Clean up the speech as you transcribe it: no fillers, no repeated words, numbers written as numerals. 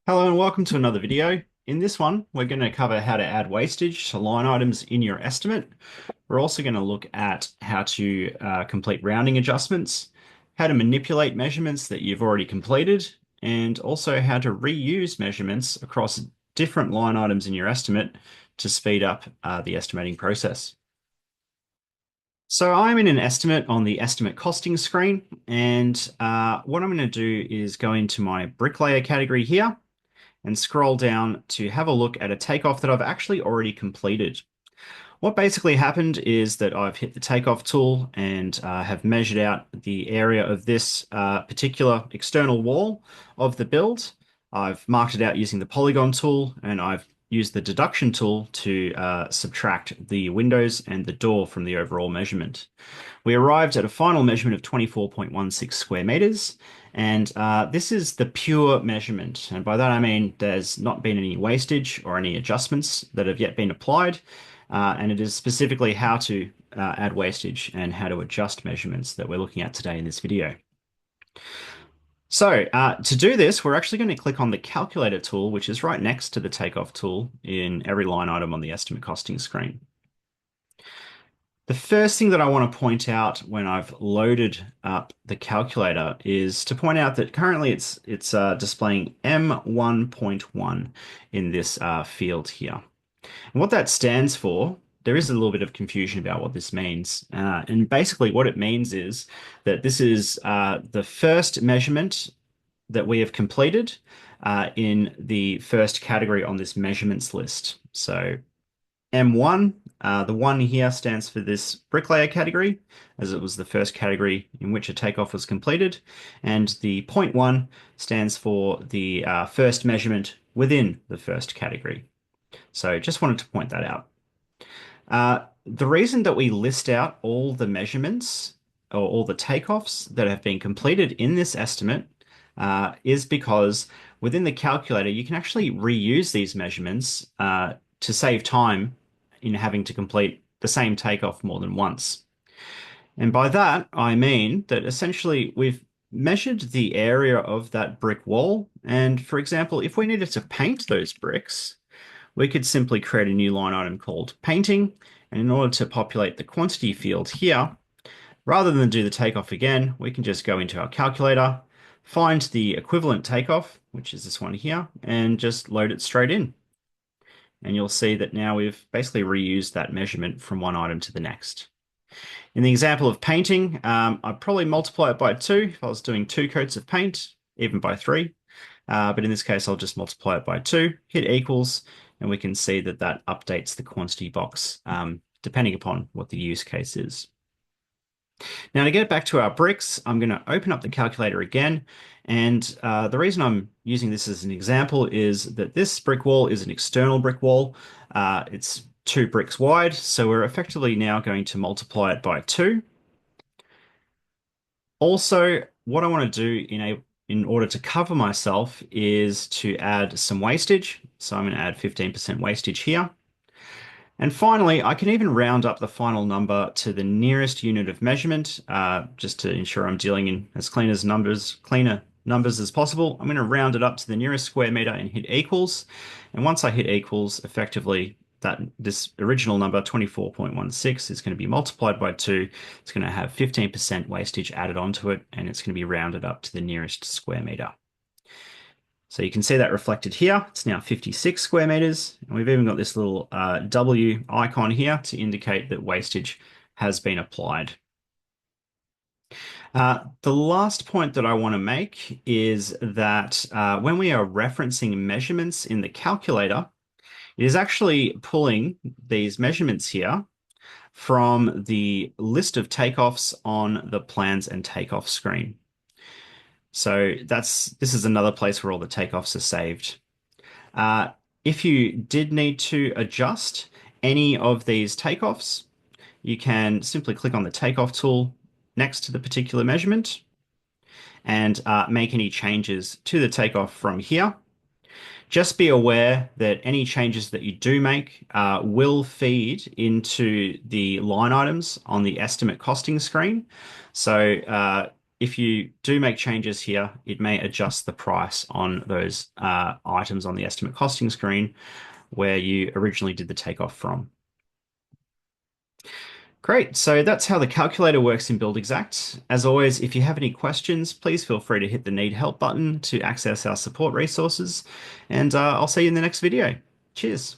Hello and welcome to another video. In this one, we're going to cover how to add wastage to line items in your estimate. We're also going to look at how to complete rounding adjustments, how to manipulate measurements that you've already completed, and also how to reuse measurements across different line items in your estimate to speed up the estimating process. So I'm in an estimate on the estimate costing screen, and what I'm going to do is go into my bricklayer category here and scroll down to have a look at a takeoff that I've actually already completed. What basically happened is that I've hit the takeoff tool and have measured out the area of this particular external wall of the build. I've marked it out using the polygon tool, and I've used the deduction tool to subtract the windows and the door from the overall measurement. We arrived at a final measurement of 24.16 square meters, and this is the pure measurement. And by that I mean there's not been any wastage or any adjustments that have yet been applied, and it is specifically how to add wastage and how to adjust measurements that we're looking at today in this video. So to do this, we're actually going to click on the calculator tool, which is right next to the takeoff tool in every line item on the estimate costing screen. The first thing that I want to point out when I've loaded up the calculator is to point out that currently it's displaying M1.1 in this field here. And what that stands for, there is a little bit of confusion about what this means. And basically what it means is that this is the first measurement that we have completed in the first category on this measurements list. So M1, the one here stands for this bricklayer category, as it was the first category in which a takeoff was completed, and the point 1 stands for the first measurement within the first category. So just wanted to point that out. The reason that we list out all the measurements or all the takeoffs that have been completed in this estimate is because within the calculator, you can actually reuse these measurements to save time in having to complete the same takeoff more than once. And by that, I mean that essentially we've measured the area of that brick wall. And for example, if we needed to paint those bricks, we could simply create a new line item called painting. And in order to populate the quantity field here, rather than do the takeoff again, we can just go into our calculator, find the equivalent takeoff, which is this one here, and just load it straight in. And you'll see that now we've basically reused that measurement from one item to the next. In the example of painting, I'd probably multiply it by 2 if I was doing 2 coats of paint, even by 3. But in this case, I'll just multiply it by 2, hit equals, and we can see that that updates the quantity box, depending upon what the use case is. Now to get back to our bricks, I'm going to open up the calculator again. And the reason I'm using this as an example is that this brick wall is an external brick wall. It's 2 bricks wide, so we're effectively now going to multiply it by 2. Also, what I want to do in order to cover myself is to add some wastage. So I'm going to add 15% wastage here. And finally, I can even round up the final number to the nearest unit of measurement, just to ensure I'm dealing in as cleaner numbers as possible. I'm going to round it up to the nearest square meter and hit equals. And once I hit equals, effectively, this original number, 24.16, is going to be multiplied by 2. It's going to have 15% wastage added onto it, and it's going to be rounded up to the nearest square meter. So you can see that reflected here. It's now 56 square meters. And we've even got this little W icon here to indicate that wastage has been applied. The last point that I want to make is that when we are referencing measurements in the calculator, it is actually pulling these measurements here from the list of takeoffs on the plans and takeoff screen. So this is another place where all the takeoffs are saved. If you did need to adjust any of these takeoffs, you can simply click on the takeoff tool next to the particular measurement and make any changes to the takeoff from here. Just be aware that any changes that you do make will feed into the line items on the estimate costing screen. So if you do make changes here, it may adjust the price on those items on the estimate costing screen where you originally did the takeoff from. Great, so that's how the calculator works in Buildxact. As always, if you have any questions, please feel free to hit the Need Help button to access our support resources, and I'll see you in the next video. Cheers.